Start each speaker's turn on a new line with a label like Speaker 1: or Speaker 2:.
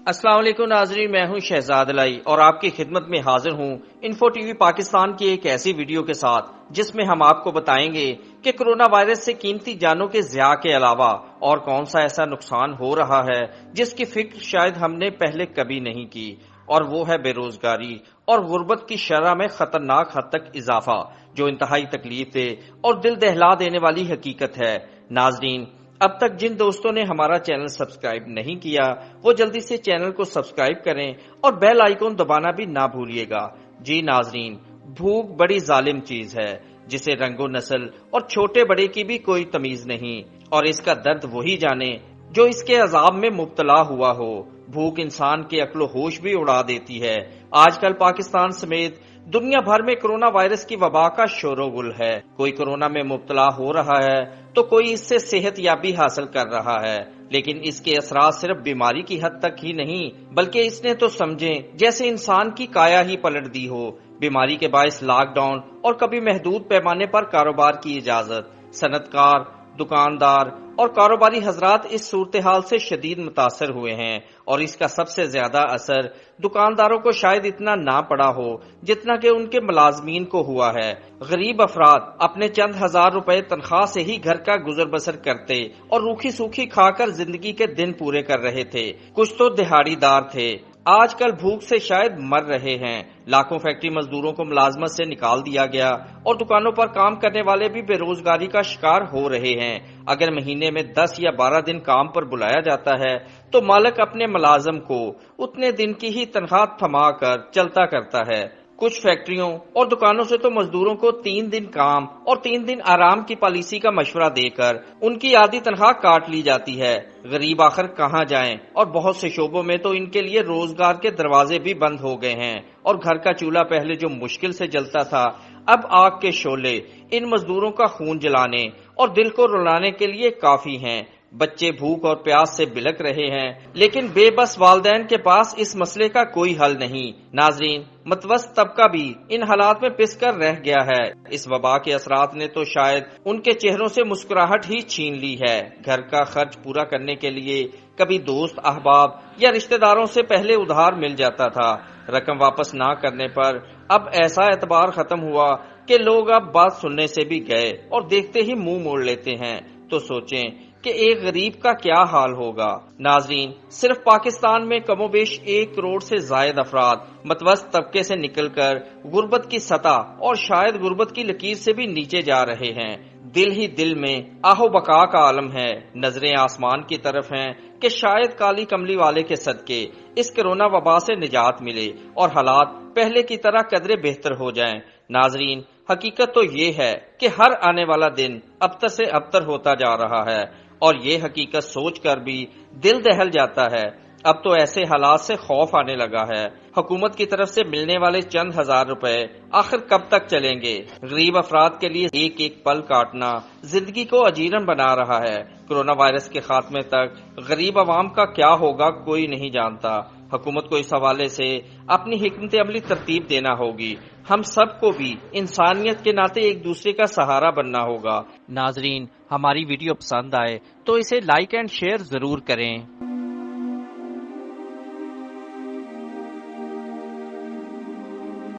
Speaker 1: السلام علیکم ناظرین، میں ہوں شہزاد الائی اور آپ کی خدمت میں حاضر ہوں انفو ٹی وی پاکستان کی ایک ایسی ویڈیو کے ساتھ جس میں ہم آپ کو بتائیں گے کہ کرونا وائرس سے قیمتی جانوں کے ضیاع کے علاوہ اور کون سا ایسا نقصان ہو رہا ہے جس کی فکر شاید ہم نے پہلے کبھی نہیں کی، اور وہ ہے بے روزگاری اور غربت کی شرح میں خطرناک حد تک اضافہ، جو انتہائی تکلیف دہ اور دل دہلا دینے والی حقیقت ہے۔ ناظرین، اب تک جن دوستوں نے ہمارا چینل سبسکرائب نہیں کیا وہ جلدی سے چینل کو سبسکرائب کریں اور بیل آئیکن دبانا بھی نہ بھولیے گا۔ جی ناظرین، بھوک بڑی ظالم چیز ہے جسے رنگ و نسل اور چھوٹے بڑے کی بھی کوئی تمیز نہیں، اور اس کا درد وہی جانے جو اس کے عذاب میں مبتلا ہوا ہو۔ بھوک انسان کے عقل و ہوش بھی اڑا دیتی ہے۔ آج کل پاکستان سمیت دنیا بھر میں کرونا وائرس کی وبا کا شور و گل ہے۔ کوئی کرونا میں مبتلا ہو رہا ہے تو کوئی اس سے صحت یابی حاصل کر رہا ہے، لیکن اس کے اثرات صرف بیماری کی حد تک ہی نہیں بلکہ اس نے تو سمجھیں جیسے انسان کی کایا ہی پلٹ دی ہو۔ بیماری کے باعث لاک ڈاؤن اور کبھی محدود پیمانے پر کاروبار کی اجازت، صنعت کار، دکاندار اور کاروباری حضرات اس صورتحال سے شدید متاثر ہوئے ہیں، اور اس کا سب سے زیادہ اثر دکانداروں کو شاید اتنا نہ پڑا ہو جتنا کہ ان کے ملازمین کو ہوا ہے۔ غریب افراد اپنے چند ہزار روپے تنخواہ سے ہی گھر کا گزر بسر کرتے اور روکھی سوکھی کھا کر زندگی کے دن پورے کر رہے تھے۔ کچھ تو دہاڑی دار تھے، آج کل بھوک سے شاید مر رہے ہیں۔ لاکھوں فیکٹری مزدوروں کو ملازمت سے نکال دیا گیا اور دکانوں پر کام کرنے والے بھی بے روزگاری کا شکار ہو رہے ہیں۔ اگر مہینے میں 10 یا 12 دن کام پر بلایا جاتا ہے تو مالک اپنے ملازم کو اتنے دن کی ہی تنخواہ تھما کر چلتا کرتا ہے۔ کچھ فیکٹریوں اور دکانوں سے تو مزدوروں کو 3 دن کام اور 3 دن آرام کی پالیسی کا مشورہ دے کر ان کی آدھی تنخواہ کاٹ لی جاتی ہے۔ غریب آخر کہاں جائیں، اور بہت سے شعبوں میں تو ان کے لیے روزگار کے دروازے بھی بند ہو گئے ہیں، اور گھر کا چولہا پہلے جو مشکل سے جلتا تھا اب آگ کے شعلے ان مزدوروں کا خون جلانے اور دل کو رلانے کے لیے کافی ہیں۔ بچے بھوک اور پیاس سے بلک رہے ہیں، لیکن بے بس والدین کے پاس اس مسئلے کا کوئی حل نہیں۔ ناظرین، متوسط طبقہ بھی ان حالات میں پس کر رہ گیا ہے۔ اس وبا کے اثرات نے تو شاید ان کے چہروں سے مسکراہٹ ہی چھین لی ہے۔ گھر کا خرچ پورا کرنے کے لیے کبھی دوست احباب یا رشتہ داروں سے پہلے ادھار مل جاتا تھا، رقم واپس نہ کرنے پر اب ایسا اعتبار ختم ہوا کہ لوگ اب بات سننے سے بھی گئے اور دیکھتے ہی منہ موڑ لیتے ہیں۔ تو سوچیں کہ ایک غریب کا کیا حال ہوگا۔ ناظرین، صرف پاکستان میں کم و بیش 1 کروڑ سے زائد افراد متوسط طبقے سے نکل کر غربت کی سطح اور شاید غربت کی لکیر سے بھی نیچے جا رہے ہیں۔ دل ہی دل میں آہو بقا کا عالم ہے، نظریں آسمان کی طرف ہیں کہ شاید کالی کملی والے کے صدقے اس کرونا وبا سے نجات ملے اور حالات پہلے کی طرح قدرے بہتر ہو جائیں۔ ناظرین، حقیقت تو یہ ہے کہ ہر آنے والا دن ابتر سے ابتر ہوتا جا رہا ہے، اور یہ حقیقت سوچ کر بھی دل دہل جاتا ہے۔ اب تو ایسے حالات سے خوف آنے لگا ہے۔ حکومت کی طرف سے ملنے والے چند ہزار روپے آخر کب تک چلیں گے؟ غریب افراد کے لیے ایک ایک پل کاٹنا زندگی کو اجیرن بنا رہا ہے۔ کرونا وائرس کے خاتمے تک غریب عوام کا کیا ہوگا کوئی نہیں جانتا۔ حکومت کو اس حوالے سے اپنی حکمت عملی ترتیب دینا ہوگی۔ ہم سب کو بھی انسانیت کے ناطے ایک دوسرے کا سہارا بننا ہوگا۔ ناظرین، ہماری ویڈیو پسند آئے تو اسے لائک اینڈ شیئر ضرور کریں۔